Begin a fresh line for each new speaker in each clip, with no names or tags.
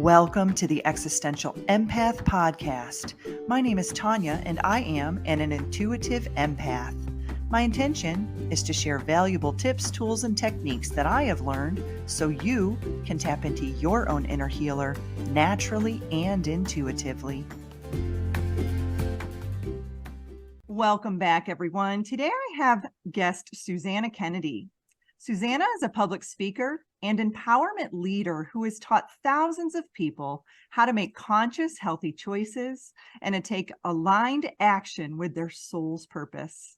Welcome to the Existential Empath Podcast. My name is Tanya, and I am an intuitive empath. My intention is to share valuable tips, tools, and techniques that I have learned so you can tap into your own inner healer naturally and intuitively. Welcome back, everyone. Today I have guest Suzanna Kennedy. Suzanna is a public speaker and empowerment leader who has taught thousands of people how to make conscious, healthy choices and to take aligned action with their soul's purpose.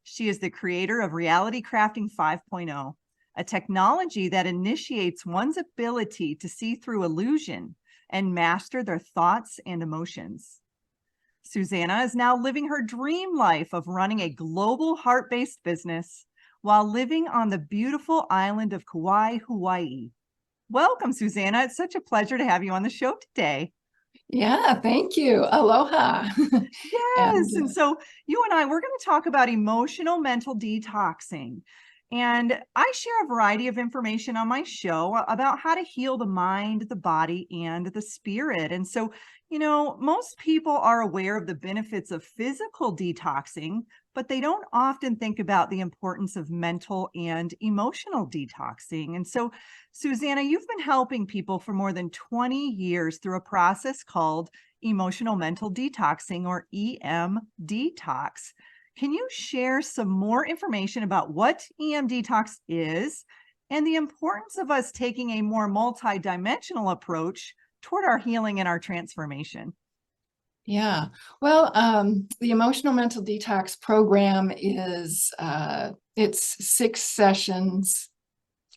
She is the creator of Reality Crafting 5.0, a technology that initiates one's ability to see through illusion and master their thoughts and emotions. Suzanna is now living her dream life of running a global heart-based business while living on the beautiful island of Kauai, Hawaii. Welcome, Suzanna. It's such a pleasure to have you on the show today.
Yeah, thank you. Aloha.
Yes. And so you and I, we're going to talk about emotional mental detoxing. And I share a variety of information on my show about how to heal the mind, the body, and the spirit. And so, most people are aware of the benefits of physical detoxing, but they don't often think about the importance of mental and emotional detoxing. And so, Suzanna, you've been helping people for more than 20 years through a process called Emotional Mental Detoxing, or EMDetox. Can you share some more information about what EMDetox is and the importance of us taking a more multidimensional approach toward our healing and our transformation?
Yeah. Well, the Emotional Mental Detox program is it's 6 sessions.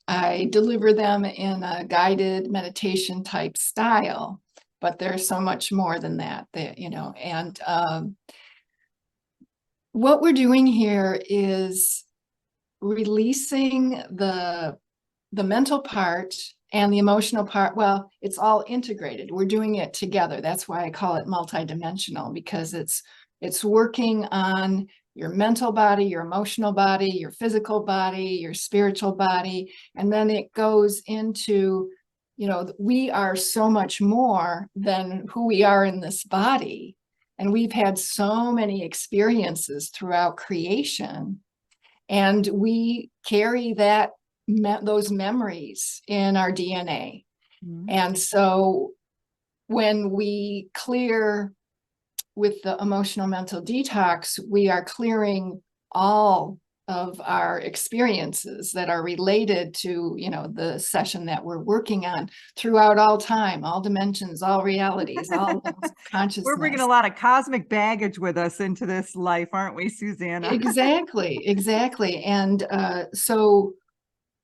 I deliver them in a guided meditation type style, but there's so much more than that, and what we're doing here is releasing the mental part and the emotional part. Well, it's all integrated. We're doing it together. That's why I call it multidimensional, because it's working on your mental body, your emotional body, your physical body, your spiritual body, and then it goes into, we are so much more than who we are in this body. And we've had so many experiences throughout creation, and we carry those memories in our DNA. Mm-hmm. And so when we clear with the emotional mental detox, we are clearing all of our experiences that are related to, the session that we're working on throughout all time, all dimensions, all realities, all consciousness.
We're bringing a lot of cosmic baggage with us into this life, aren't we, Suzanna?
Exactly. And so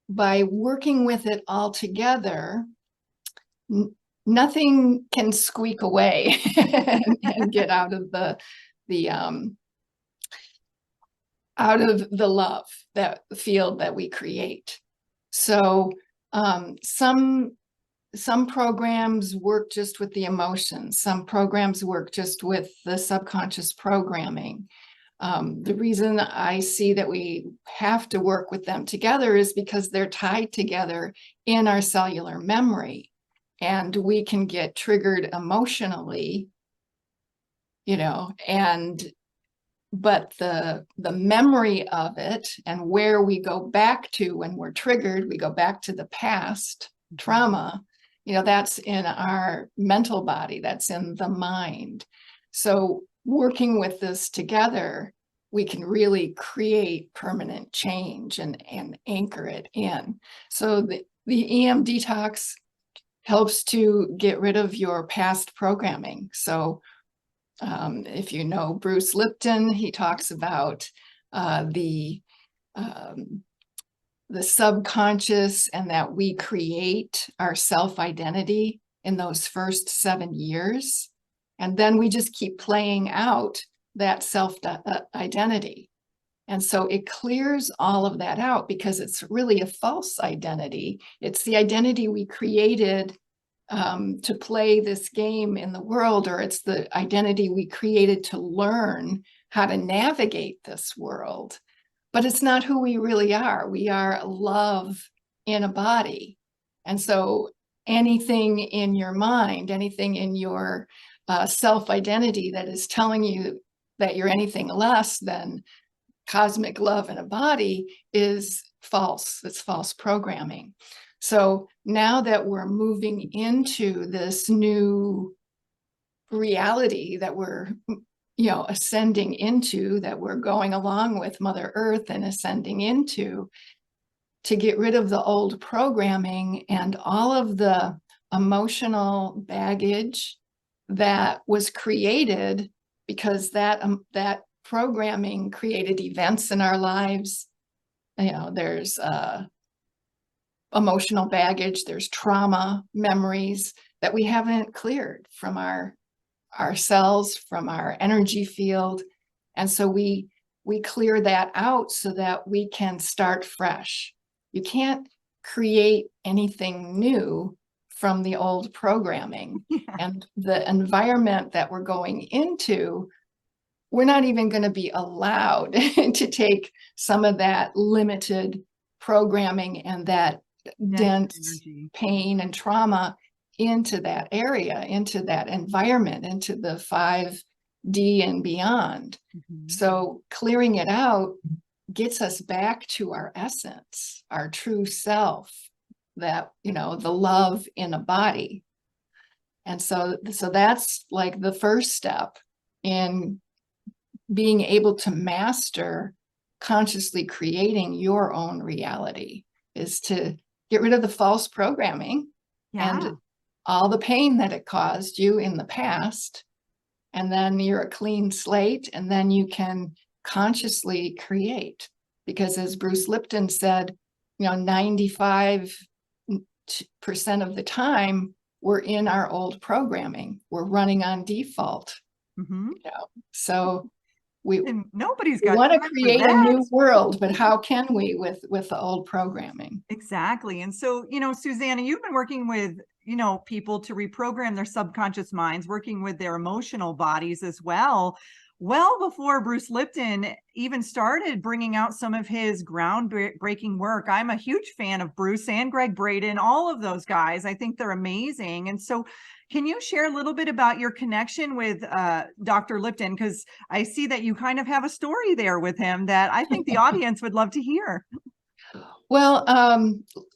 by working with it all together, nothing can squeak away and get out of the love, that field that we create. So some programs work just with the emotions. Some programs work just with the subconscious programming. The reason I see that we have to work with them together is because they're tied together in our cellular memory, and we can get triggered emotionally, but the memory of it and where we go back to when we're triggered, we go back to the past trauma, that's in our mental body, that's in the mind. So working with this together, we can really create permanent change and anchor it in. So the EM detox helps to get rid of your past programming. So if you know Bruce Lipton, he talks about the subconscious, and that we create our self-identity in those first 7 years. And then we just keep playing out that self-identity. And so it clears all of that out, because it's really a false identity. It's the identity we created to play this game in the world, or it's the identity we created to learn how to navigate this world. But it's not who we really are. We are love in a body. And anything in your mind, anything in your self-identity that is telling you that you're anything less than cosmic love in a body is false. It's false programming. So now that we're moving into this new reality that we're ascending into, that we're going along with Mother Earth and ascending into, to get rid of the old programming and all of the emotional baggage that was created because that programming created events in our lives. There's emotional baggage, there's trauma, memories that we haven't cleared from our cells, from our energy field. And so we clear that out so that we can start fresh. You can't create anything new from the old programming.
Yeah.
And the environment that we're going into, we're not even going to be allowed to take some of that limited programming and that dense pain and trauma into that area, into that environment, into the 5D and beyond. Mm-hmm. So clearing it out gets us back to our essence, our true self, that, the love in a body. And so that's like the first step in being able to master consciously creating your own reality, is to get rid of the false programming and all the pain that it caused you in the past. And then you're a clean slate, and then you can consciously create. Because as Bruce Lipton said, 95% of the time we're in our old programming. We're running on default. Mm-hmm. So we
nobody's
want to create a new world, but how can we with the old programming?
Exactly. And so, Suzanna, you've been working with, people to reprogram their subconscious minds, working with their emotional bodies as well before Bruce Lipton even started bringing out some of his groundbreaking work. I'm a huge fan of Bruce and Greg Braden, all of those guys. I think they're amazing. And so can you share a little bit about your connection with Dr. Lipton? Because I see that you kind of have a story there with him that I think the audience would love to hear.
Well,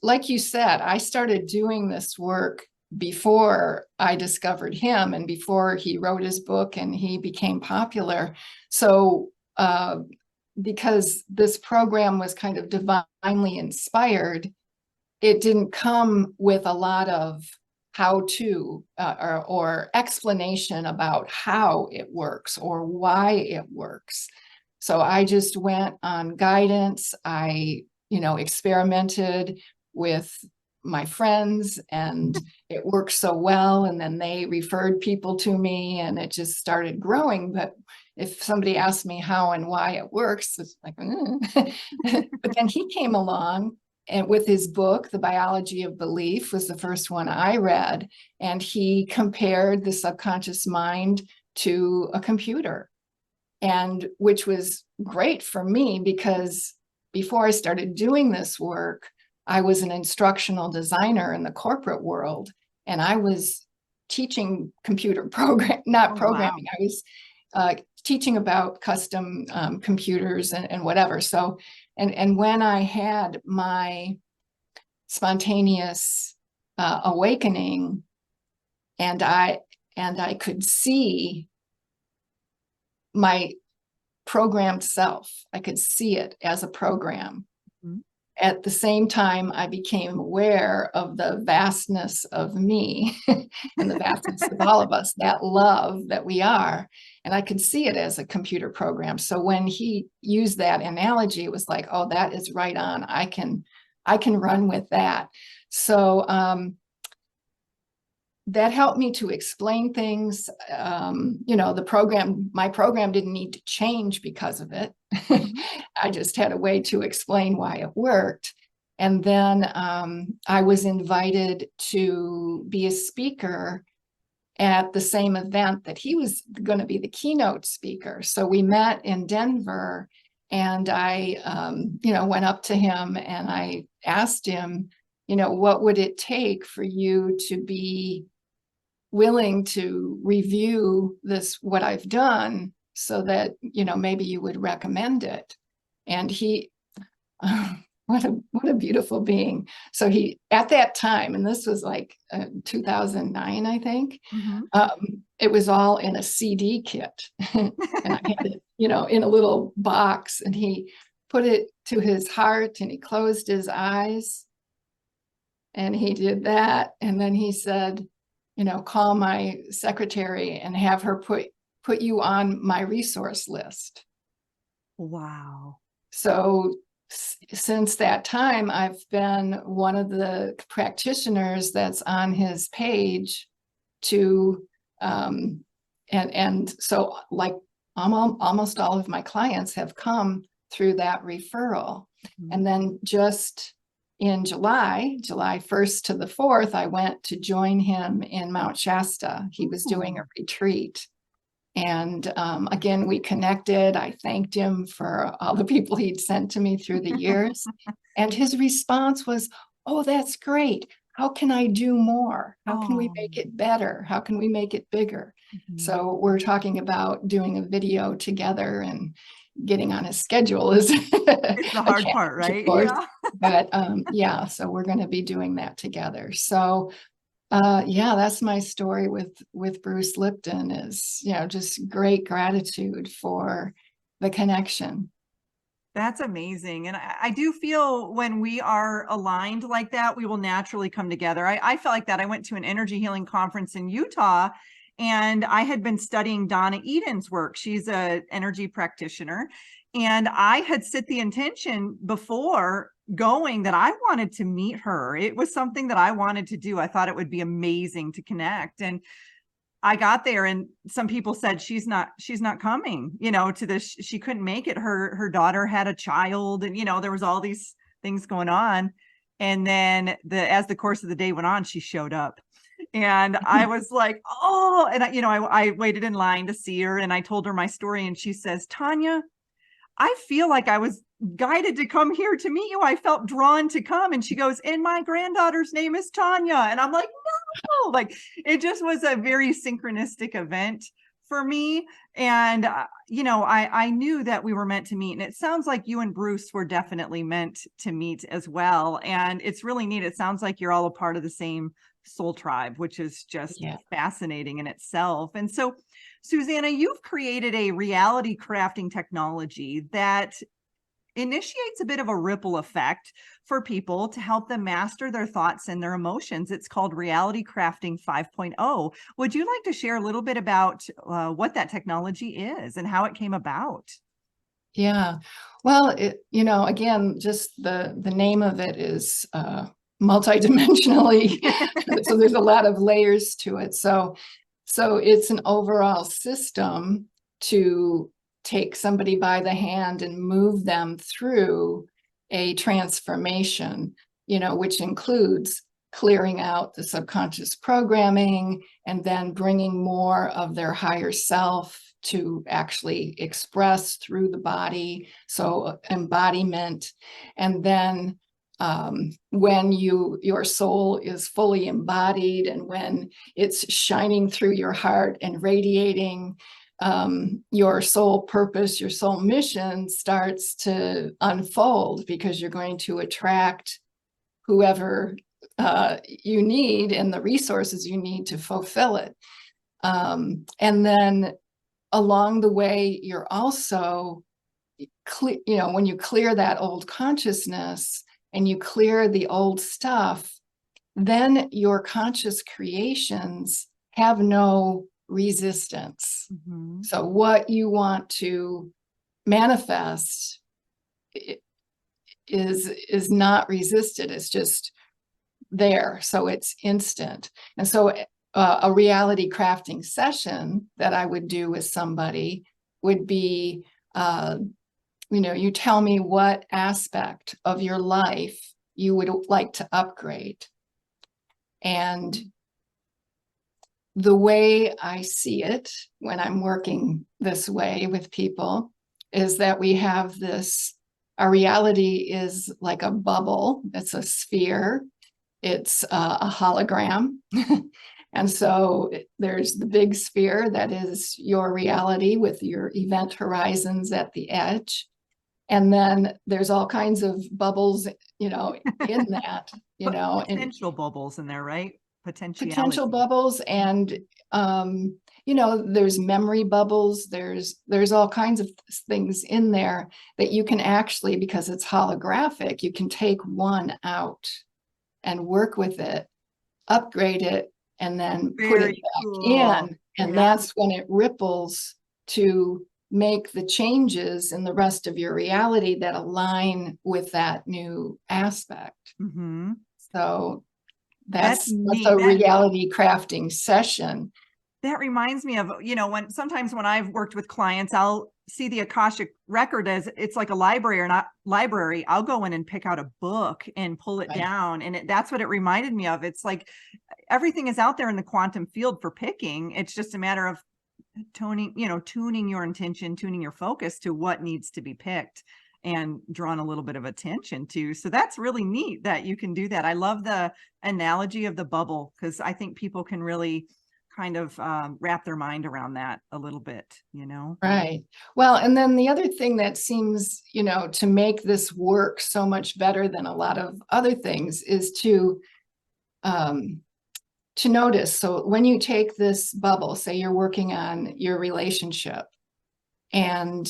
like you said, I started doing this work before I discovered him and before he wrote his book and he became popular. So because this program was kind of divinely inspired, it didn't come with a lot of how-to or explanation about how it works or why it works. So I just went on guidance. I experimented with my friends, and it worked so well. And then they referred people to me, and it just started growing. But if somebody asked me how and why it works, it's like, But then he came along, and with his book, The Biology of Belief was the first one I read. And he compared the subconscious mind to a computer, and which was great for me because before I started doing this work, I was an instructional designer in the corporate world, and I was teaching computer programming. Wow. I was teaching about custom computers and whatever. So, and when I had my spontaneous awakening, and I could see my programmed self. I could see it as a program. Mm-hmm. At the same time, I became aware of the vastness of me and the vastness of all of us, that love that we are. And I could see it as a computer program. So when he used that analogy, it was like, oh, that is right on. I can run with that. So that helped me to explain things. My program didn't need to change because of it. I just had a way to explain why it worked. And then I was invited to be a speaker at the same event that he was going to be the keynote speaker. So we met in Denver, and I, went up to him and I asked him, what would it take for you to be willing to review what I've done so that, maybe you would recommend it. And he, what a beautiful being. So he, at that time, and this was like 2009, I think, it was all in a CD kit. And I had it, in a little box, and he put it to his heart and he closed his eyes and he did that. And then he said, call my secretary and have her put you on my resource list.
Wow.
So since that time, I've been one of the practitioners that's on his page to, and so like almost all of my clients have come through that referral. And then just in July 1st to the 4th, I went to join him in Mount Shasta. He was doing a retreat. And again, we connected. I thanked him for all the people he'd sent to me through the years. And his response was, oh, that's great. How can I do more? How can we make it better? How can we make it bigger? So we're talking about doing a video together, and getting on his schedule is
it's the hard part, right?
Yeah. But yeah, so we're going to be doing that together. So yeah, that's my story with Bruce Lipton, is, just great gratitude for the connection.
That's amazing. And I do feel when we are aligned like that, we will naturally come together. I felt like that. I went to an energy healing conference in Utah, and I had been studying Donna Eden's work. She's an energy practitioner. And I had set the intention before going that I wanted to meet her. It was something that I wanted to do. I thought it would be amazing to connect. And I got there, and some people said she's not coming, to this. She couldn't make it. Her daughter had a child, and there was all these things going on. And then as the course of the day went on, she showed up, and I was like, oh, and I waited in line to see her, and I told her my story, and she says, Tanya, I feel like I was guided to come here to meet you. I felt drawn to come. And she goes, and my granddaughter's name is Tanya. And I'm like, no, like it just was a very synchronistic event for me. And, I knew that we were meant to meet. And it sounds like you and Bruce were definitely meant to meet as well. And it's really neat. It sounds like you're all a part of the same soul tribe, which is just fascinating in itself. And so, Suzanna, you've created a reality crafting technology that initiates a bit of a ripple effect for people to help them master their thoughts and their emotions. It's called Reality Crafting 5.0. Would you like to share a little bit about what that technology is and how it came about?
Yeah, well, again, just the name of it is multidimensionally. So there's a lot of layers to it. So it's an overall system to take somebody by the hand and move them through a transformation, which includes clearing out the subconscious programming and then bringing more of their higher self to actually express through the body. So embodiment. And then when your soul is fully embodied, and when it's shining through your heart and radiating, your soul purpose, your soul mission starts to unfold, because you're going to attract whoever you need and the resources you need to fulfill it. And then along the way, you're also when you clear that old consciousness and you clear the old stuff, then your conscious creations have no resistance. So what you want to manifest is not resisted. It's just there. So it's instant. And so a reality crafting session that I would do with somebody would be, you tell me what aspect of your life you would like to upgrade. And the way I see it when I'm working this way with people is that we have our reality is like a bubble. It's a sphere. it's a hologram. And so there's the big sphere that is your reality with your event horizons at the edge. And then there's all kinds of bubbles, in that, and
Potential bubbles in there, right?
potential
Potentiality.
bubbles. And, there's memory bubbles. There's all kinds of things in there that you can actually, because it's holographic, you can take one out and work with it, upgrade it, and then put it
Very
back
cool.
in. And
Yeah.
that's when it ripples to make the changes in the rest of your reality that align with that new aspect.
Mm-hmm.
So
That's
that's
neat.
a reality crafting session.
That reminds me of, when sometimes when I've worked with clients, I'll see the Akashic record as it's like a library or not library. I'll go in and pick out a book and pull it
Right.
down. And that's what it reminded me of. It's like everything is out there in the quantum field for picking. It's just a matter of tuning your intention, tuning your focus to what needs to be picked and drawn a little bit of attention to. So that's really neat that you can do that. I love the analogy of the bubble, because I think people can really kind of wrap their mind around that a little bit,
Right. Well, and then the other thing that seems, to make this work so much better than a lot of other things is to notice. So when you take this bubble, say you're working on your relationship, and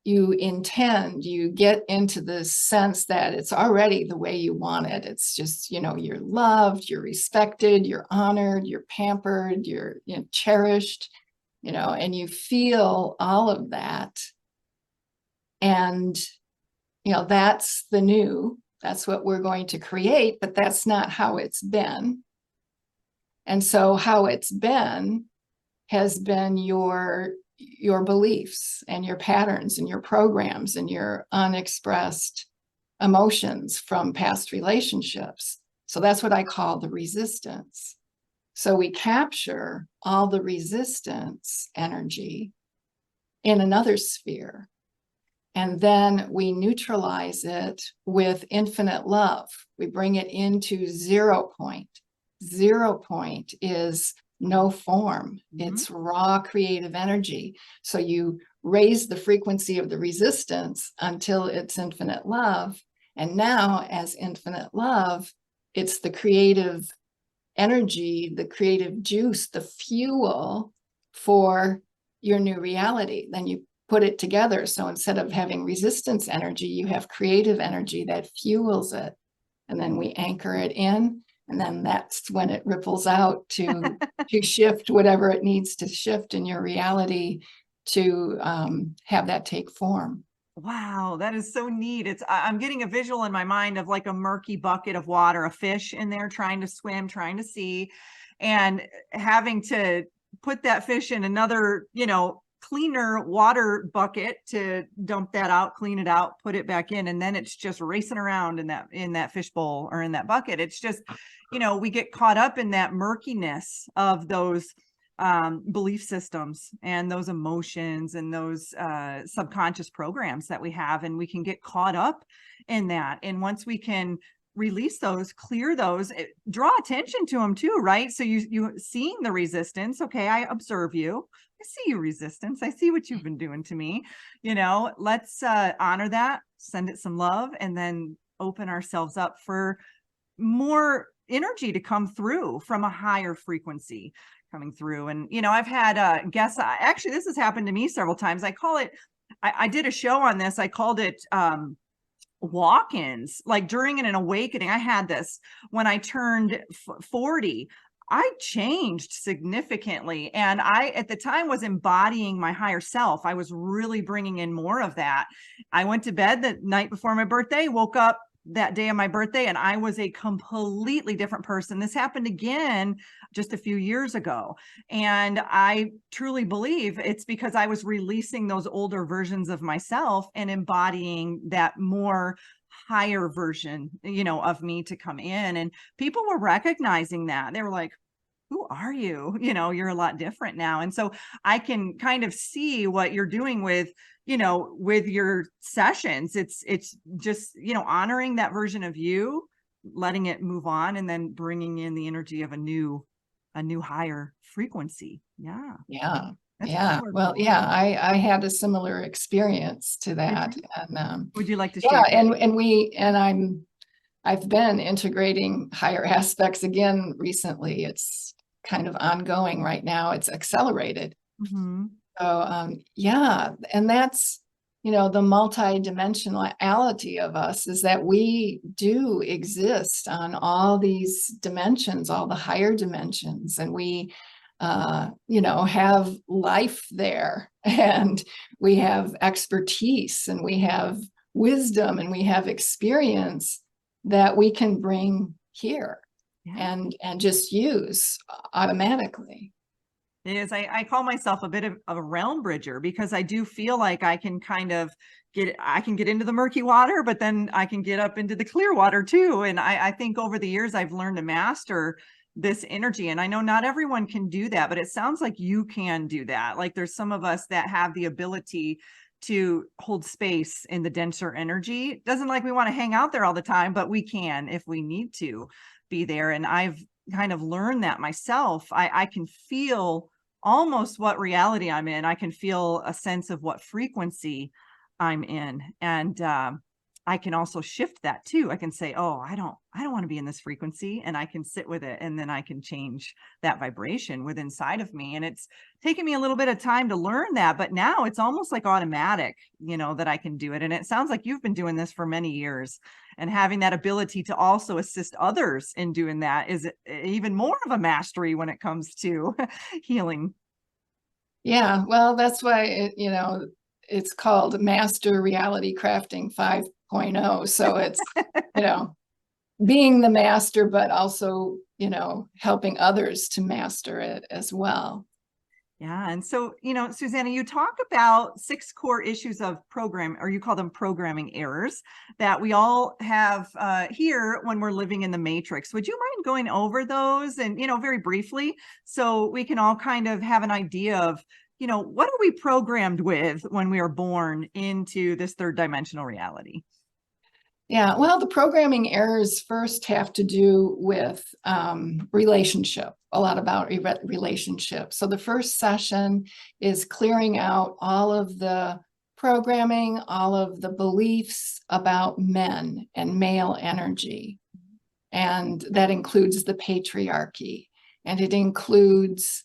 you get into the sense that it's already the way you want it. It's just, you're loved, you're respected, you're honored, you're pampered, you're cherished, and you feel all of that. And, that's the new, that's what we're going to create, but that's not how it's been. And so how it's been has been your beliefs and your patterns and your programs and your unexpressed emotions from past relationships. So that's what I call the resistance. So we capture all the resistance energy in another sphere, and then we neutralize it with infinite love. We bring it into 0 point. 0 point is no form.
Mm-hmm.
It's raw creative energy. So you raise the frequency of the resistance until it's infinite love. And now, as infinite love, it's the creative energy, the creative juice, the fuel for your new reality. Then you put it together. So instead of having resistance energy, you have creative energy that fuels it. And then we anchor it in. And then that's when it ripples out to shift whatever it needs to shift in your reality to have that take form.
Wow, that is so neat. I'm getting a visual in my mind of like a murky bucket of water, a fish in there trying to swim, trying to see, and having to put that fish in another, cleaner water bucket to dump that out, clean it out, put it back in, and then it's just racing around in that fish bowl or in that bucket. It's just, we get caught up in that murkiness of those belief systems and those emotions and those subconscious programs that we have, and we can get caught up in that. And once we can release those, clear those, draw attention to them too, right? So you seeing the resistance. Okay, I observe you. I see you, resistance. I see what you've been doing to me. Let's honor that, send it some love, and then open ourselves up for more energy to come through from a higher frequency coming through. And, I've had guests, actually, this has happened to me several times. I call it, I did a show on this. I called it, walk-ins, like during an awakening. I had this when I turned 40. I changed significantly. And I, at the time, was embodying my higher self. I was really bringing in more of that. I went to bed the night before my birthday, woke up that day of my birthday, and I was a completely different person. This happened again just a few years ago. And I truly believe it's because I was releasing those older versions of myself and embodying that more higher version, of me to come in. And people were recognizing that. They were like, who are you? You're a lot different now. And so I can kind of see what you're doing with, with your sessions. It's just, honoring that version of you, letting it move on, and then bringing in the energy of a new higher frequency. Yeah.
Yeah.
That's
Yeah. Well,
powerful.
yeah, I had a similar experience to
Did
that.
you?
And
Would you like to
yeah,
share?
I've been integrating higher aspects again recently. It's kind of ongoing right now. It's accelerated.
Hmm.
So yeah, and that's, the multidimensionality of us is that we do exist on all these dimensions, all the higher dimensions, and we have life there, and we have expertise, and we have wisdom, and we have experience that we can bring here
Yeah.
and just use automatically.
It is. I call myself a bit of a realm bridger, because I do feel like I can kind of I can get into the murky water, but then I can get up into the clear water too. And I think over the years, I've learned to master this energy. And I know not everyone can do that, but it sounds like you can do that. Like there's some of us that have the ability to hold space in the denser energy. Doesn't like we want to hang out there all the time, but we can if we need to be there. And I've kind of learned that myself. I can feel almost what reality I'm in. I can feel a sense of what frequency I'm in. And I can also shift that too. I can say, oh, I don't want to be in this frequency, and I can sit with it, and then I can change that vibration within inside of me. And it's taken me a little bit of time to learn that, but now it's almost like automatic, that I can do it. And it sounds like you've been doing this for many years, and having that ability to also assist others in doing that is even more of a mastery when it comes to healing.
Yeah, well, that's why it's called Master Reality Crafting 5.0. So it's, you know, being the master, but also, helping others to master it as well.
Yeah. And so, Susanna, you talk about 6 core issues of program, or you call them programming errors, that we all have here when we're living in the matrix. Would you mind going over those and, very briefly, so we can all kind of have an idea of, what are we programmed with when we are born into this third dimensional reality?
Yeah, well, the programming errors first have to do with relationship, a lot about relationship. So the first session is clearing out all of the programming, all of the beliefs about men and male energy. And that includes the patriarchy, and it includes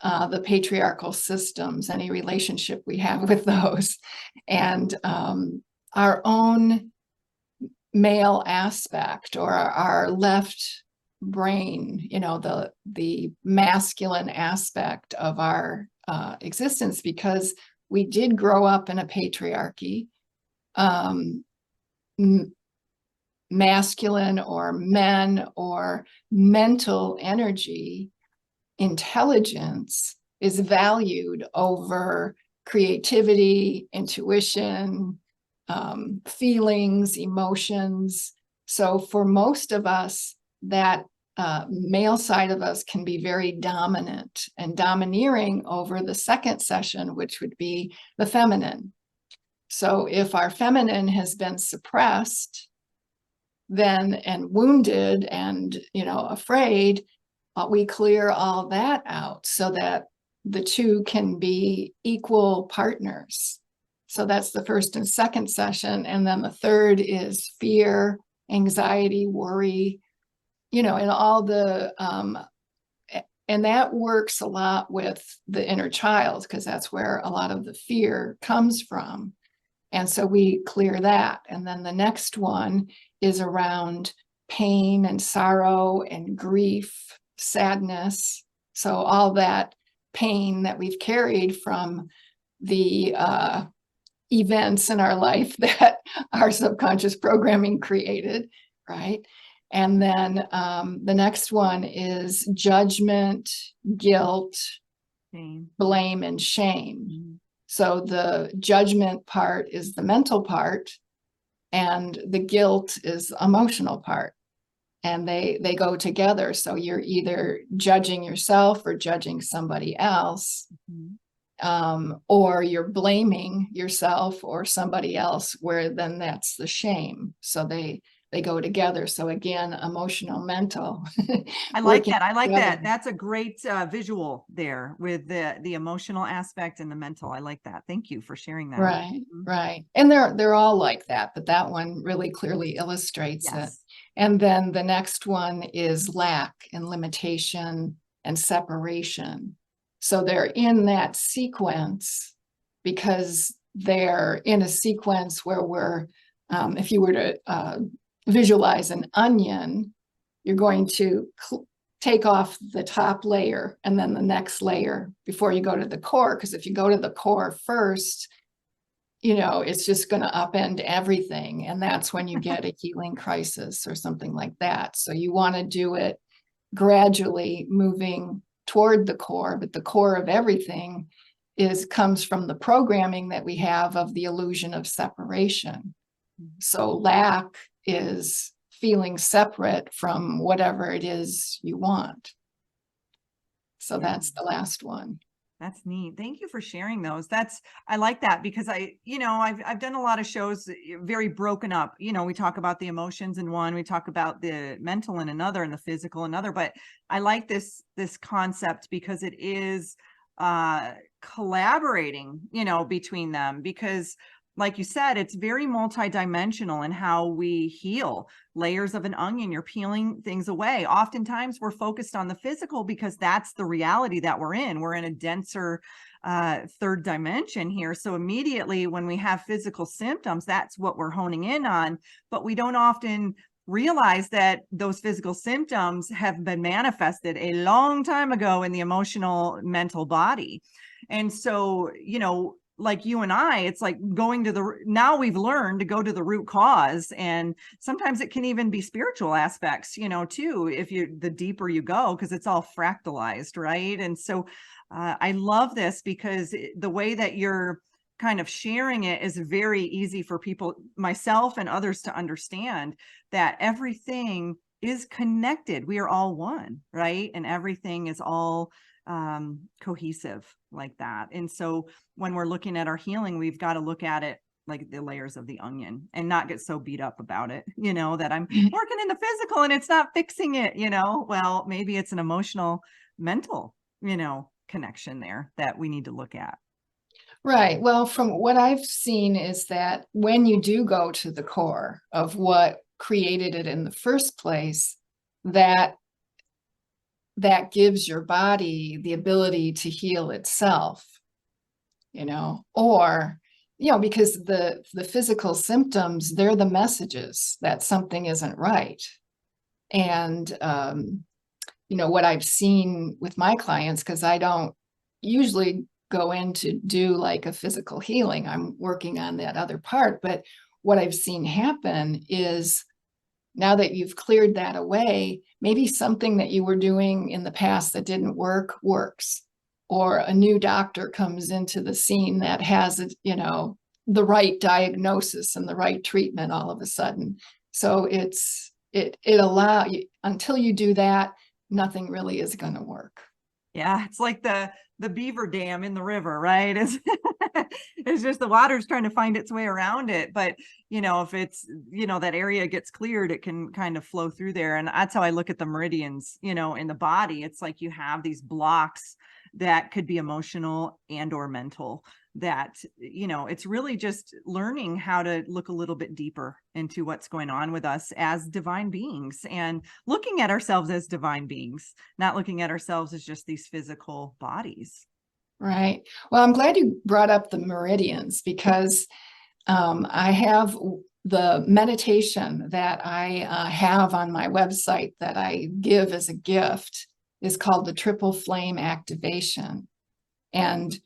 the patriarchal systems, any relationship we have with those, and our own male aspect, or our left brain, the masculine aspect of our existence, because we did grow up in a patriarchy. Masculine or men or mental energy, intelligence is valued over creativity, intuition, feelings, emotions. So for most of us, that male side of us can be very dominant and domineering over the second session, which would be the feminine. So if our feminine has been suppressed, then, and wounded, and afraid, we clear all that out so that the two can be equal partners. So that's the first and second session. And then the third is fear, anxiety, worry, and all the, and that works a lot with the inner child, because that's where a lot of the fear comes from. And so we clear that. And then the next one is around pain and sorrow and grief, sadness. So all that pain that we've carried from the events in our life that our subconscious programming created, right? And then the next one is judgment, guilt, blame, and shame. Mm-hmm. So the judgment part is the mental part, and the guilt is the emotional part. and they go together. So you're either judging yourself or judging somebody else, or you're blaming yourself or somebody else, where then that's the shame. So they go together. So again, emotional, mental.
I like
working
that. I like
together.
that. That's a great visual there with the emotional aspect and the mental. I like that. Thank you for sharing that.
Right, right. And they're all like that, but that one really clearly illustrates it.
Yes.
And then the next one is lack and limitation and separation. So they're in that sequence because they're in a sequence where we're, if you were to visualize an onion, you're going to take off the top layer and then the next layer before you go to the core. Because if you go to the core first, it's just going to upend everything. And that's when you get a healing crisis or something like that. So you want to do it gradually, moving toward the core, but the core of everything comes from the programming that we have of the illusion of separation. So lack is feeling separate from whatever it is you want. So that's the last one.
That's neat. Thank you for sharing those. I like that because I've done a lot of shows very broken up. We talk about the emotions in one, we talk about the mental in another, and the physical in another, but I like this concept because it is collaborating, between them, because like you said, it's very multidimensional in how we heal. Layers of an onion, you're peeling things away. Oftentimes we're focused on the physical because that's the reality that we're in. We're in a denser third dimension here. So immediately when we have physical symptoms, that's what we're honing in on. But we don't often realize that those physical symptoms have been manifested a long time ago in the emotional mental body. And so, like you and I, it's like now we've learned to go to the root cause. And sometimes it can even be spiritual aspects, too, the deeper you go, because it's all fractalized, right? And so I love this because the way that you're kind of sharing it is very easy for people, myself and others, to understand that everything is connected. We are all one, right? And everything is all cohesive like that. And so when we're looking at our healing, we've got to look at it like the layers of the onion and not get so beat up about it, that I'm working in the physical and it's not fixing it, well, maybe it's an emotional, mental, connection there that we need to look at.
Right. Well, from what I've seen is that when you do go to the core of what created it in the first place, that gives your body the ability to heal itself, or, because the physical symptoms, they're the messages that something isn't right. And, what I've seen with my clients, because I don't usually go in to do like a physical healing, I'm working on that other part. But what I've seen happen is, now that you've cleared that away, maybe something that you were doing in the past that didn't work works, or a new doctor comes into the scene that has, the right diagnosis and the right treatment all of a sudden. So it allows you, until you do that, nothing really is going to work.
Yeah, it's like the beaver dam in the river, right? It's just the water's trying to find its way around it. But, if it's, that area gets cleared, it can kind of flow through there. And that's how I look at the meridians, in the body. It's like you have these blocks that could be emotional and or mental, that, it's really just learning how to look a little bit deeper into what's going on with us as divine beings, and looking at ourselves as divine beings, not looking at ourselves as just these physical bodies.
Right. Well, I'm glad you brought up the meridians, because I have the meditation that I have on my website that I give as a gift is called the Triple Flame Activation. And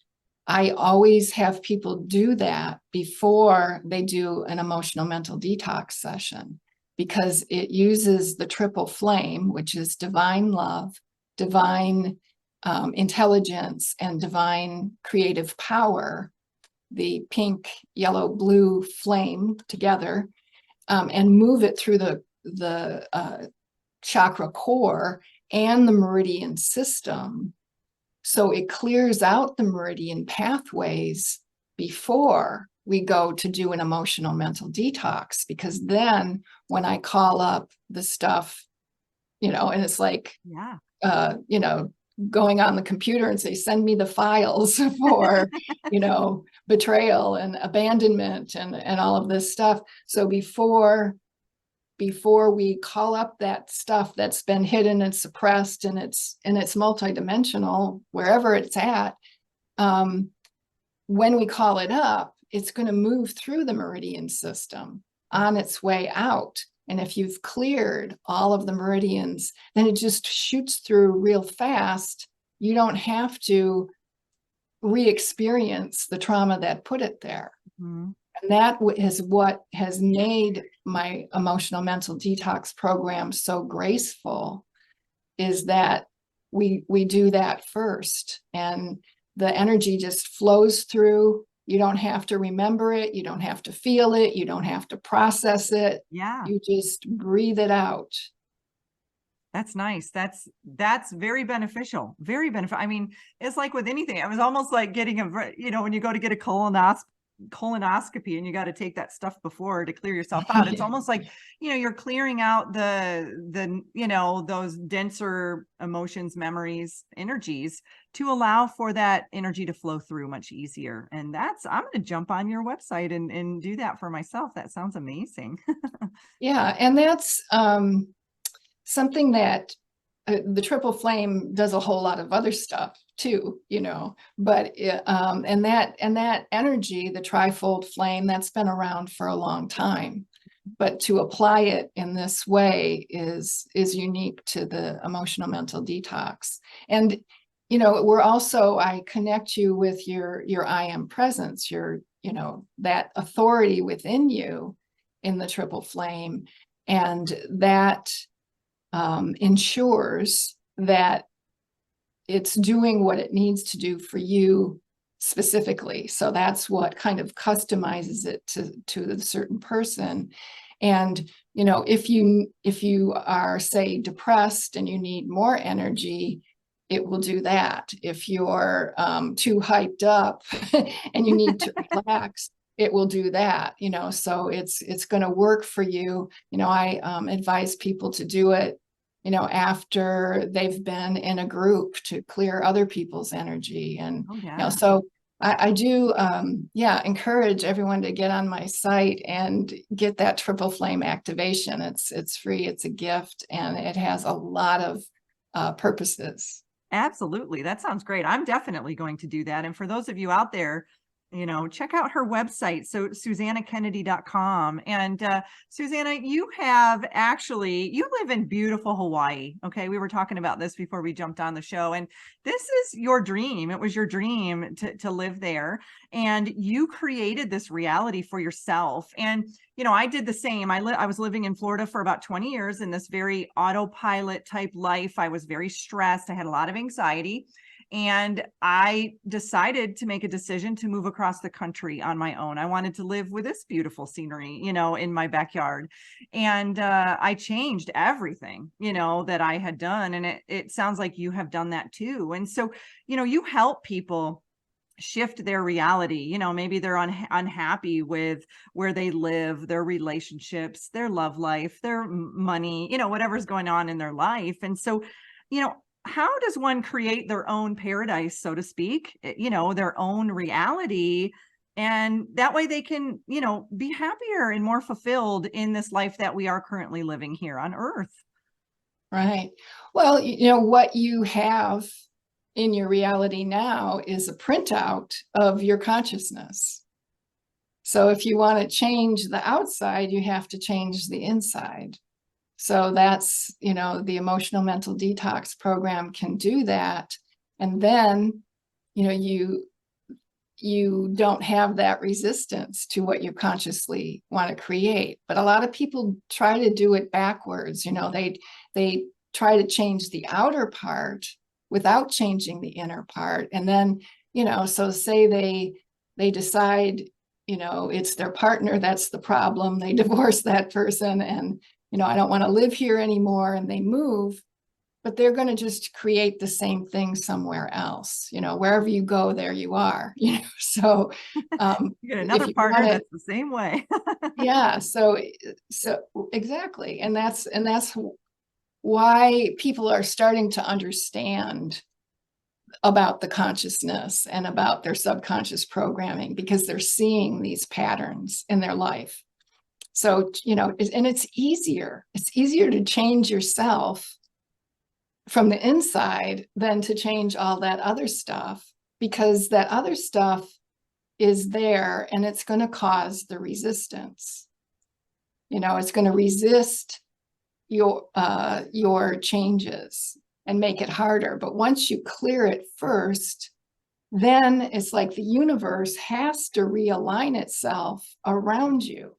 I always have people do that before they do an emotional mental detox session, because it uses the triple flame, which is divine love, divine intelligence, and divine creative power, the pink, yellow, blue flame together, and move it through the chakra core and the meridian system. So it clears out the meridian pathways before we go to do an emotional mental detox, because then when I call up the stuff, and it's like,
Yeah.
going on the computer and say, send me the files for, betrayal and abandonment and all of this stuff. So before we call up that stuff that's been hidden and suppressed, and it's multidimensional wherever it's at, when we call it up, it's going to move through the meridian system on its way out. And if you've cleared all of the meridians, then it just shoots through real fast. You don't have to re-experience the trauma that put it there.
Mm-hmm.
And that is what has made my emotional mental detox program so graceful, is that we do that first, and the energy just flows through. You don't have to remember it. You don't have to feel it. You don't have to process it.
Yeah.
You just breathe it out.
That's nice. That's very beneficial. Very beneficial. I mean, it's like with anything. It was almost like getting when you go to get a colonoscopy and you got to take that stuff before to clear yourself out. It's almost like, you're clearing out the those denser emotions, memories, energies, to allow for that energy to flow through much easier. And I'm going to jump on your website and do that for myself. That sounds amazing.
Yeah. And that's something that the triple flame does a whole lot of other stuff too, but and that energy, the trifold flame, that's been around for a long time, but to apply it in this way is unique to the emotional mental detox. And I connect you with your I am presence, your that authority within you in the triple flame, and that ensures that it's doing what it needs to do for you specifically. So that's what kind of customizes it to the certain person. And if you are, say, depressed and you need more energy, it will do that. If you're too hyped up and you need to relax, it will do that. So it's going to work for you. I advise people to do it after they've been in a group, to clear other people's energy. And
Oh, yeah.
so I do encourage everyone to get on my site and get that triple flame activation. It's free, it's a gift, and it has a lot of purposes.
Absolutely. That sounds great. I'm definitely going to do that. And for those of you out there, check out her website. So SuzannaKennedy.com. And Suzanna, you live in beautiful Hawaii. Okay. We were talking about this before we jumped on the show, and this is your dream. It was your dream to live there, and you created this reality for yourself. And, I did the same. I was living in Florida for about 20 years in this very autopilot type life. I was very stressed. I had a lot of anxiety. And I decided to make a decision to move across the country on my own. I wanted to live with this beautiful scenery, in my backyard. And I changed everything, that I had done. And it sounds like you have done that too. And so, you help people shift their reality. Maybe they're unhappy with where they live, their relationships, their love life, their money, whatever's going on in their life. And so, how does one create their own paradise, so to speak, their own reality? And that way they can, be happier and more fulfilled in this life that we are currently living here on Earth.
Right. Well, what you have in your reality now is a printout of your consciousness. So if you want to change the outside, you have to change the inside. So that's, the emotional mental detox program can do that. And then, you don't have that resistance to what you consciously want to create. But a lot of people try to do it backwards. They try to change the outer part without changing the inner part. And then, so say they decide, it's their partner that's the problem. They divorce that person, and I don't want to live here anymore, and they move, but they're going to just create the same thing somewhere else. Wherever you go, there you are. So
You get
if
another
you want
partner
to,
that's the same way.
yeah, so exactly. And that's why people are starting to understand about the consciousness and about their subconscious programming, because they're seeing these patterns in their life. So, and it's easier to change yourself from the inside than to change all that other stuff, because that other stuff is there and it's going to cause the resistance. It's going to resist your changes and make it harder. But once you clear it first, then it's like the universe has to realign itself around you.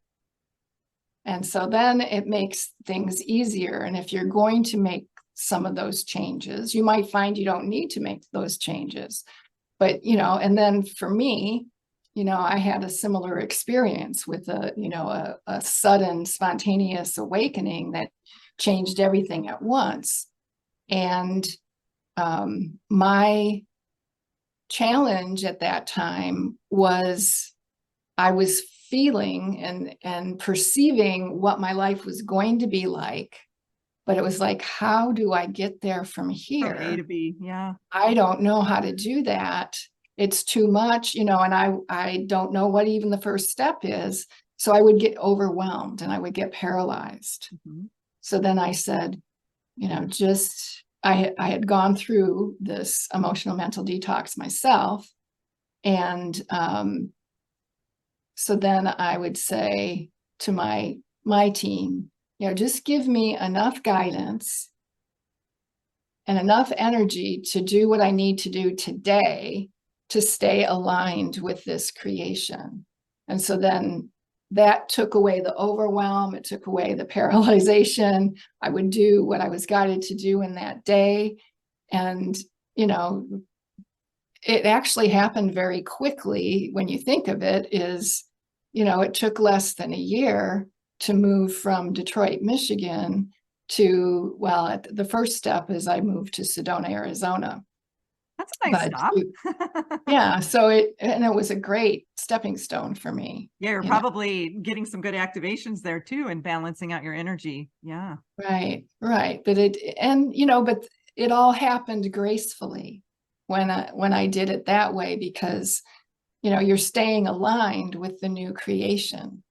And so then it makes things easier. And if you're going to make some of those changes, you might find you don't need to make those changes. But, and then for me, I had a similar experience with a sudden spontaneous awakening that changed everything at once. And my challenge at that time was I was feeling and perceiving what my life was going to be like. But it was like, how do I get there from
From A
here?
to B. Yeah.
I don't know how to do that. It's too much, and I don't know what even the first step is. So I would get overwhelmed and I would get paralyzed.
Mm-hmm.
So then I said, I had gone through this emotional mental detox myself. And so then I would say to my team, just give me enough guidance and enough energy to do what I need to do today to stay aligned with this creation. And so then that took away the overwhelm. It took away the paralyzation. I would do what I was guided to do in that day. And, it actually happened very quickly when you think of it. It took less than a year to move from Detroit, Michigan to, the first step is I moved to Sedona, Arizona.
That's a nice
But
stop.
yeah, so it was a great stepping stone for me.
Yeah, you're probably getting some good activations there too and balancing out your energy. Yeah.
Right. But but it all happened gracefully when I did it that way, because you're staying aligned with the new creation.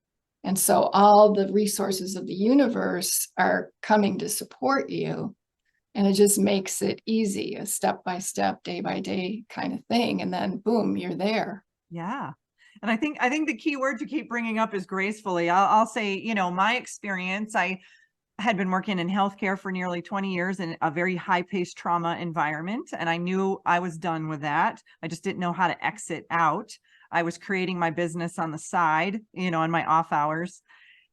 And so all the resources of the universe are coming to support you. And it just makes it easy, a step by step, day by day kind of thing. And then boom, you're there.
Yeah. And I think the key word to keep bringing up is gracefully. I'll say, my experience, I had been working in healthcare for nearly 20 years in a very high-paced trauma environment. And I knew I was done with that. I just didn't know how to exit out. I was creating my business on the side, in my off hours.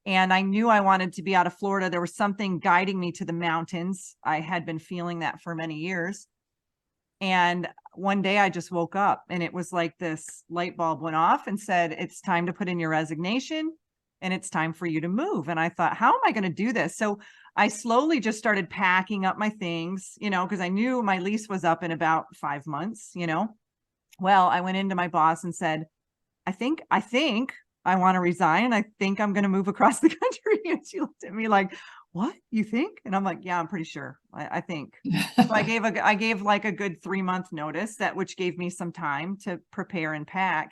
And I knew I wanted to be out of Florida. There was something guiding me to the mountains. I had been feeling that for many years. And one day I just woke up and it was like this light bulb went off and said, it's time to put in your resignation and it's time for you to move. And I thought, how am I going to do this? So I slowly just started packing up my things, because I knew my lease was up in about 5 months, Well, I went into my boss and said, I think I want to resign. I think I'm going to move across the country. And she looked at me like, what, you think? And I'm like, yeah, I'm pretty sure. I think. So I gave like a good 3-month notice, which gave me some time to prepare and pack.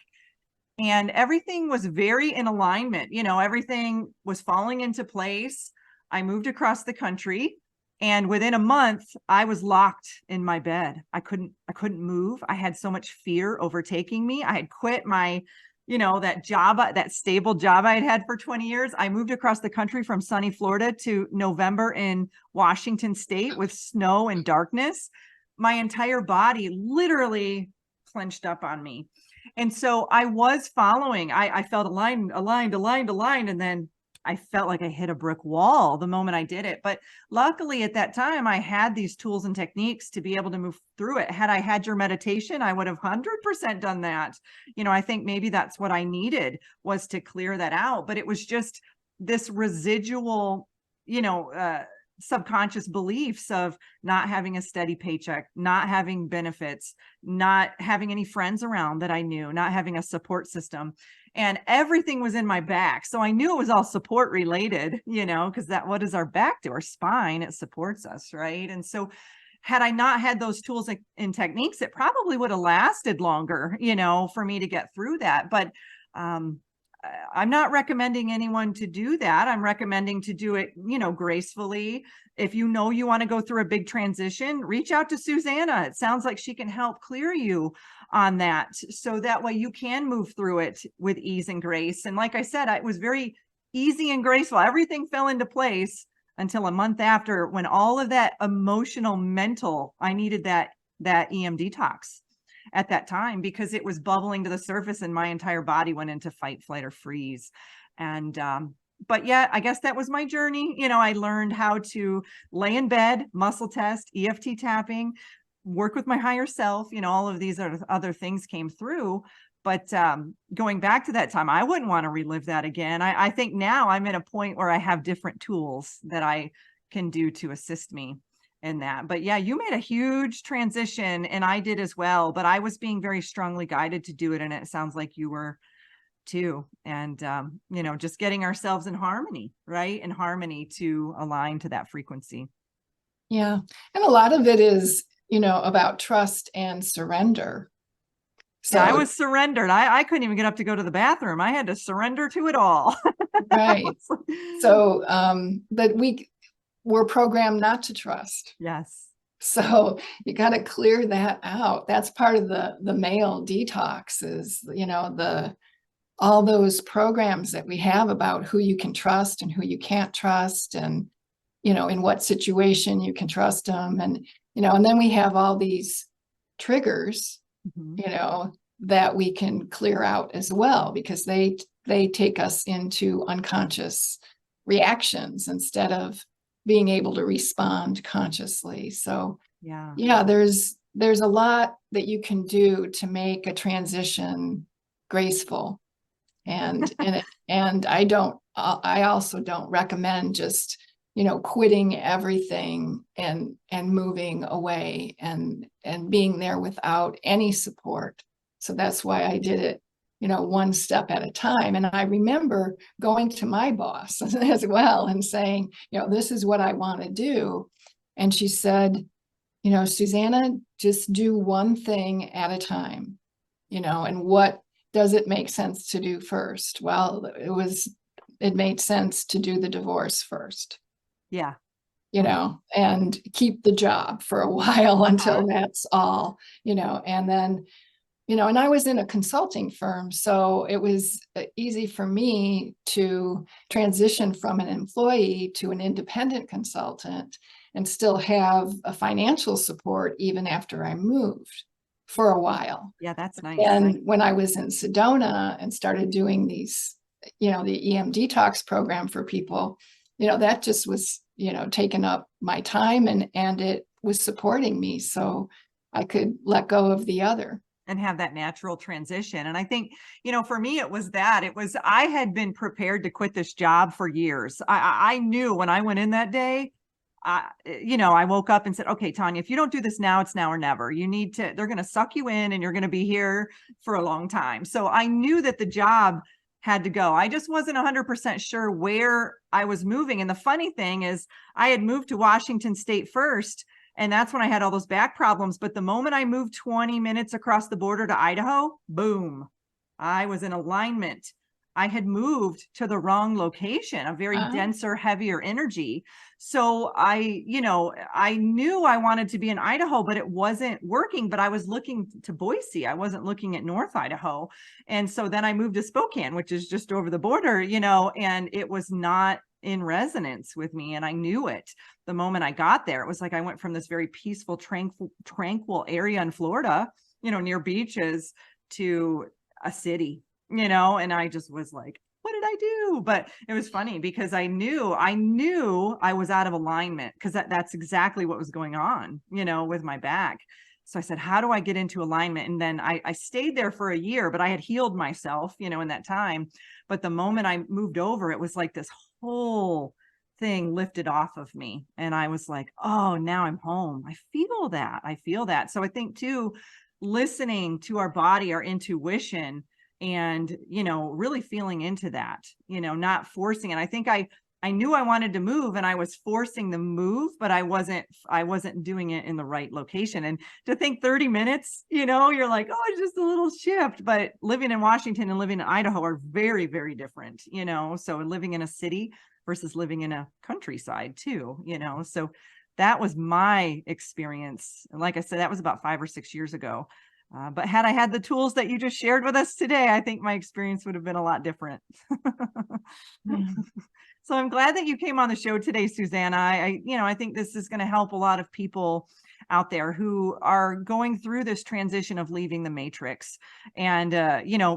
And everything was very in alignment. Everything was falling into place. I moved across the country. And within a month, I was locked in my bed. I couldn't move. I had so much fear overtaking me. I had quit my that job, that stable job I had had for 20 years. I moved across the country from sunny Florida to November in Washington State with snow and darkness. My entire body literally clenched up on me. And so I was following, I felt aligned. And then I felt like I hit a brick wall the moment I did it. But luckily at that time, I had these tools and techniques to be able to move through it. Had I had your meditation, I would have 100% done that. I think maybe that's what I needed, was to clear that out. But it was just this residual subconscious beliefs of not having a steady paycheck, not having benefits, not having any friends around that I knew, not having a support system. And everything was in my back. So I knew it was all support related, because what does our back do? Our spine, it supports us, right? And so had I not had those tools and techniques, it probably would have lasted longer, for me to get through that. But I'm not recommending anyone to do that. I'm recommending to do it, gracefully. If you know you want to go through a big transition, reach out to Suzanna. It sounds like she can help clear you on that. So that way you can move through it with ease and grace. And like I said, it was very easy and graceful. Everything fell into place until a month after, when all of that emotional, mental, I needed that EMDetox at that time, because it was bubbling to the surface and my entire body went into fight, flight, or freeze. And but yeah, I guess that was my journey. I learned how to lay in bed, muscle test, EFT tapping, work with my higher self. All of these other things came through. But going back to that time, I wouldn't want to relive that again. I think now I'm at a point where I have different tools that I can do to assist me in that. But yeah, you made a huge transition, and I did as well, but I was being very strongly guided to do it. And it sounds like you were too. And, just getting ourselves in harmony, right? In harmony to align to that frequency.
Yeah. And a lot of it is, about trust and surrender. So
yeah, I was surrendered. I couldn't even get up to go to the bathroom. I had to surrender to it all.
Right. So, but we're programmed not to trust.
Yes.
So you got to clear that out. That's part of the male detox is, all those programs that we have about who you can trust and who you can't trust, and, in what situation you can trust them. And, and then we have all these triggers, that we can clear out as well, because they take us into unconscious reactions instead of being able to respond consciously. So yeah, there's a lot that you can do to make a transition graceful. And I also don't recommend just, quitting everything and moving away and being there without any support. So that's why I did it, one step at a time. And I remember going to my boss as well and saying, this is what I want to do. And she said, Suzanna, just do one thing at a time, and what does it make sense to do first? Well, it made sense to do the divorce first.
Yeah.
And keep the job for a while until that's all, and then, and I was in a consulting firm, so it was easy for me to transition from an employee to an independent consultant and still have a financial support even after I moved for a while.
Yeah, that's nice.
And when I was in Sedona and started doing these, the EMDetox program for people, that just was, taking up my time and it was supporting me so I could let go of the other.
And have that natural transition. And I think, for me, I had been prepared to quit this job for years. I knew when I went in that day, I woke up and said, okay, Tanya, if you don't do this now, it's now or never. They're going to suck you in and you're going to be here for a long time. So I knew that the job had to go. I just wasn't 100% sure where I was moving. And the funny thing is I had moved to Washington State first, and that's when I had all those back problems. But the moment I moved 20 minutes across the border to Idaho, boom, I was in alignment. I had moved to the wrong location, a very denser, heavier energy. So I knew I wanted to be in Idaho, but it wasn't working. But I was looking to Boise. I wasn't looking at North Idaho. And so then I moved to Spokane, which is just over the border, and it was not in resonance with me. And I knew it the moment I got there. It was like I went from this very peaceful, tranquil area in Florida, near beaches, to a city, and I just was like, what did I do? But it was funny because I knew I was out of alignment, because that's exactly what was going on, with my back. So I said, how do I get into alignment? And then I stayed there for a year, but I had healed myself, in that time. But the moment I moved over, it was like this whole thing lifted off of me. And I was like, oh, now I'm home. I feel that. I feel that. So I think too, listening to our body, our intuition, and, really feeling into that, not forcing it. I think I knew I wanted to move and I was forcing the move, but I wasn't doing it in the right location. And to think 30 minutes, you're like, oh, it's just a little shift, but living in Washington and living in Idaho are very, very different, so living in a city versus living in a countryside too, so that was my experience. And like I said, that was about 5 or 6 years ago. But had I had the tools that you just shared with us today, I think my experience would have been a lot different.
Yeah.
So I'm glad that you came on the show today, Suzanna. I think this is going to help a lot of people out there who are going through this transition of leaving the matrix and,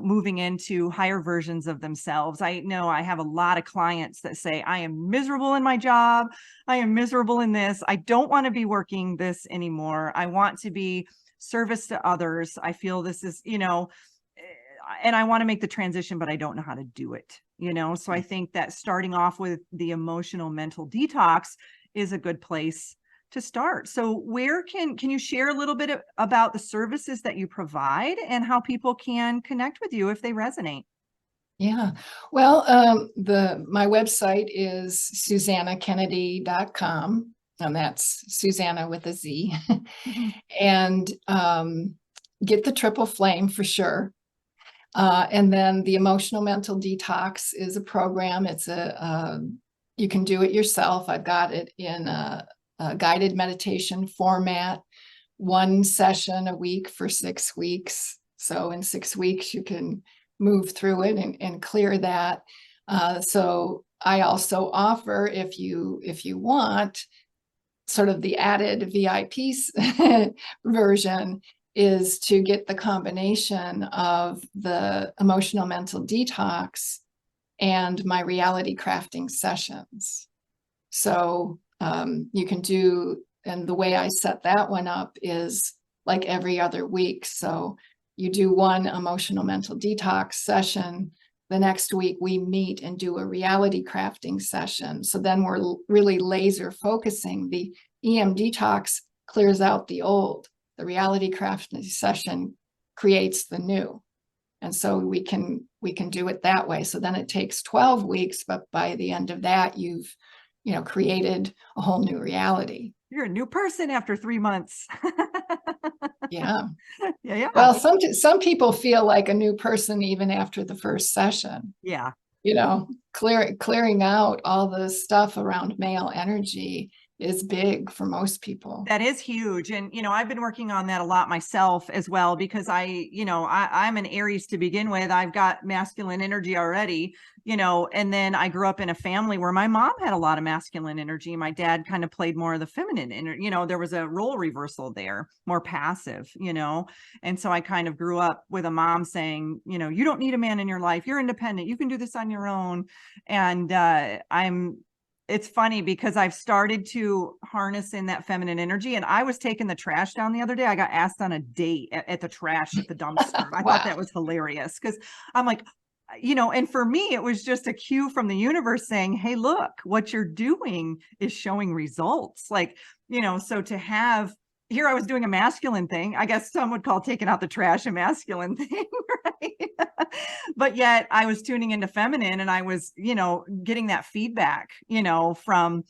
moving into higher versions of themselves. I know I have a lot of clients that say, I am miserable in my job. I am miserable in this. I don't want to be working this anymore. I want to be service to others. I feel this is, and I want to make the transition, but I don't know how to do it, So I think that starting off with the emotional mental detox is a good place to start. So where can you share a little bit about the services that you provide and how people can connect with you if they resonate?
Yeah. Well, my website is SuzannaKennedy.com, and that's Susanna with a Z.
Mhm.
And get the triple flame for sure. And then the Emotional Mental Detox is a program. It's you can do it yourself. I've got it in a guided meditation format, one session a week for 6 weeks. So in 6 weeks, you can move through it and clear that. So I also offer, if you want, sort of the added VIP version is to get the combination of the emotional mental detox and my reality crafting sessions. So you can do, and the way I set that one up is like every other week. So you do one emotional mental detox session. The next week we meet and do a reality crafting session. So then we're really laser focusing. The EMDetox clears out the old. The reality crafting session creates the new. And so we can do it that way. So then it takes 12 weeks, but by the end of that, you've created a whole new reality.
You're a new person after 3 months.
Yeah.
Yeah.
Well, some people feel like a new person even after the first session.
Yeah.
Clearing out all the stuff around male energy is big for most people.
That is huge. And, I've been working on that a lot myself as well, because I'm an Aries to begin with. I've got masculine energy already, and then I grew up in a family where my mom had a lot of masculine energy. My dad kind of played more of the feminine energy. There was a role reversal there, more passive, and so I kind of grew up with a mom saying, you don't need a man in your life. You're independent. You can do this on your own. And it's funny because I've started to harness in that feminine energy, and I was taking the trash down the other day. I got asked on a date at the trash at the dumpster. I thought that was hilarious because I'm like, and for me, it was just a cue from the universe saying, hey, look, what you're doing is showing results. Like, so to have here, I was doing a masculine thing. I guess some would call taking out the trash a masculine thing, right? But yet I was tuning into feminine, and I was, getting that feedback, from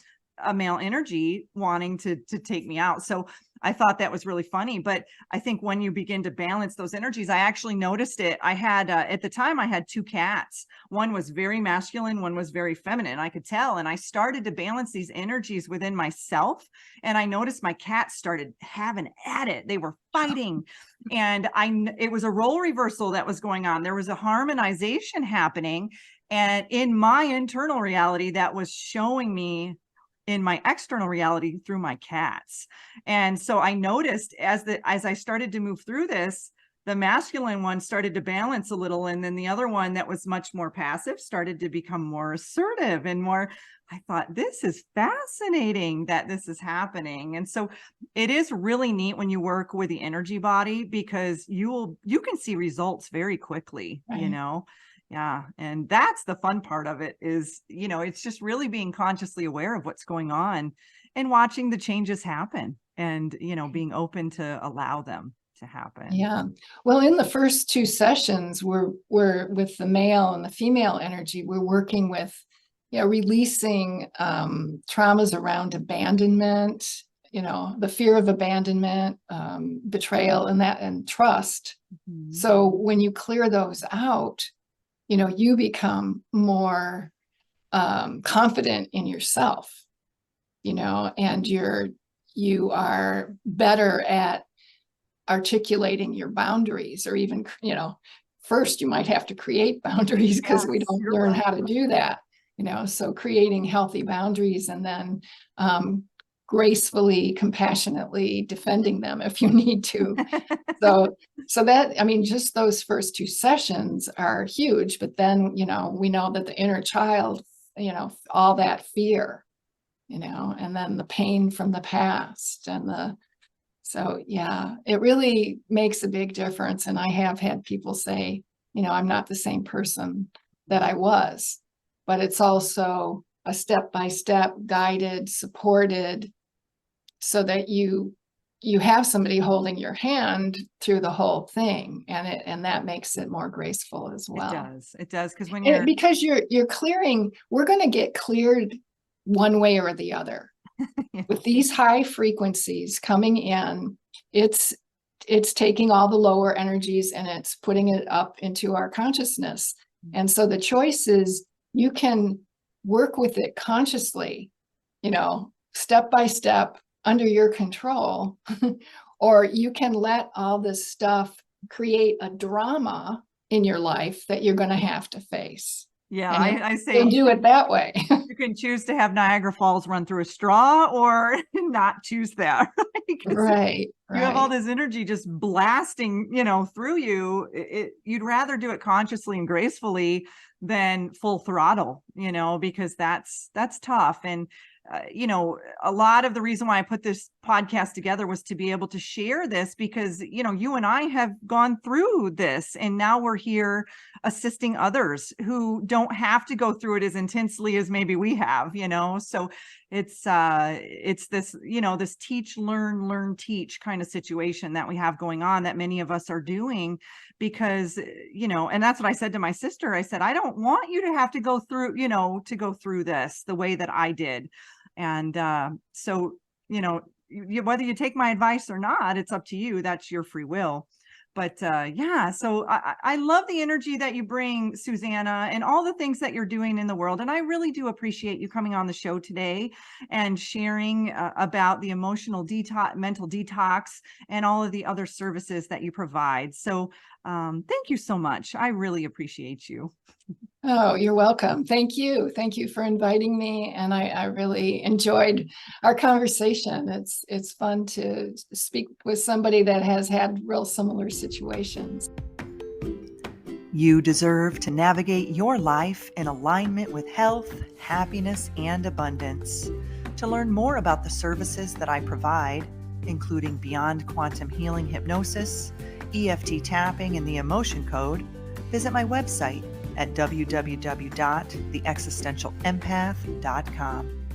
a male energy wanting to take me out. So I thought that was really funny. But I think when you begin to balance those energies, I actually noticed it. I had, at the time, I had 2 cats. One was very masculine, one was very feminine. I could tell. And I started to balance these energies within myself. And I noticed my cats started having at it. They were fighting. And it was a role reversal that was going on. There was a harmonization happening. And in my internal reality, that was showing me in my external reality through my cats. And so I noticed as I started to move through this, the masculine one started to balance a little. And then the other one that was much more passive started to become more assertive and more. I thought, this is fascinating that this is happening. And so it is really neat when you work with the energy body, because you can see results very quickly,
Right.
Yeah. And that's the fun part of it is, it's just really being consciously aware of what's going on and watching the changes happen and, being open to allow them to happen.
Yeah. Well, in the first two sessions, we're with the male and the female energy, we're working with, releasing traumas around abandonment, the fear of abandonment, betrayal, and trust.
Mhm.
So when you clear those out, you become more confident in yourself, and you are better at articulating your boundaries, or even, first you might have to create boundaries because we
Yes,
don't
you're
learn
right.
how to do that, so creating healthy boundaries, and then gracefully, compassionately defending them if you need to. So that, I mean, just those first two sessions are huge, but then, we know that the inner child, all that fear, and then the pain from the past, so yeah, it really makes a big difference. And I have had people say, I'm not the same person that I was, but it's also a step-by-step guided, supported, so that you have somebody holding your hand through the whole thing, and that makes it more graceful as
It
well.
does. It does. Because when
And
you're,
because you're clearing, we're going to get cleared one way or the other. With these high frequencies coming in, it's taking all the lower energies and it's putting it up into our consciousness. And so the choice is, you can work with it consciously, step by step, under your control, or you can let all this stuff create a drama in your life that you're going to have to face.
yeah,
And
I say
you'll do it that way.
you can choose to have Niagara Falls run through a straw or not choose that, right? Because
Right,
you have all
right.
this energy just blasting, through you. You'd rather do it consciously and gracefully than full throttle, because that's tough. And a lot of the reason why I put this podcast together was to be able to share this because, you and I have gone through this and now we're here assisting others who don't have to go through it as intensely as maybe we have, so it's this, this teach, learn, teach kind of situation that we have going on that many of us are doing because, and that's what I said to my sister. I said, I don't want you to have to go through, this the way that I did. And so, whether you take my advice or not, it's up to you. That's your free will. But yeah, so I love the energy that you bring, Suzanna, and all the things that you're doing in the world. And I really do appreciate you coming on the show today and sharing about the emotional detox, mental detox, and all of the other services that you provide. So thank you so much. I really appreciate you.
Oh, you're welcome. Thank you. Thank you for inviting me. And I really enjoyed our conversation. It's fun to speak with somebody that has had real similar situations.
You deserve to navigate your life in alignment with health, happiness, and abundance. To learn more about the services that I provide, including Beyond Quantum Healing Hypnosis, EFT tapping, and the Emotion Code, visit my website at www.theexistentialempath.com.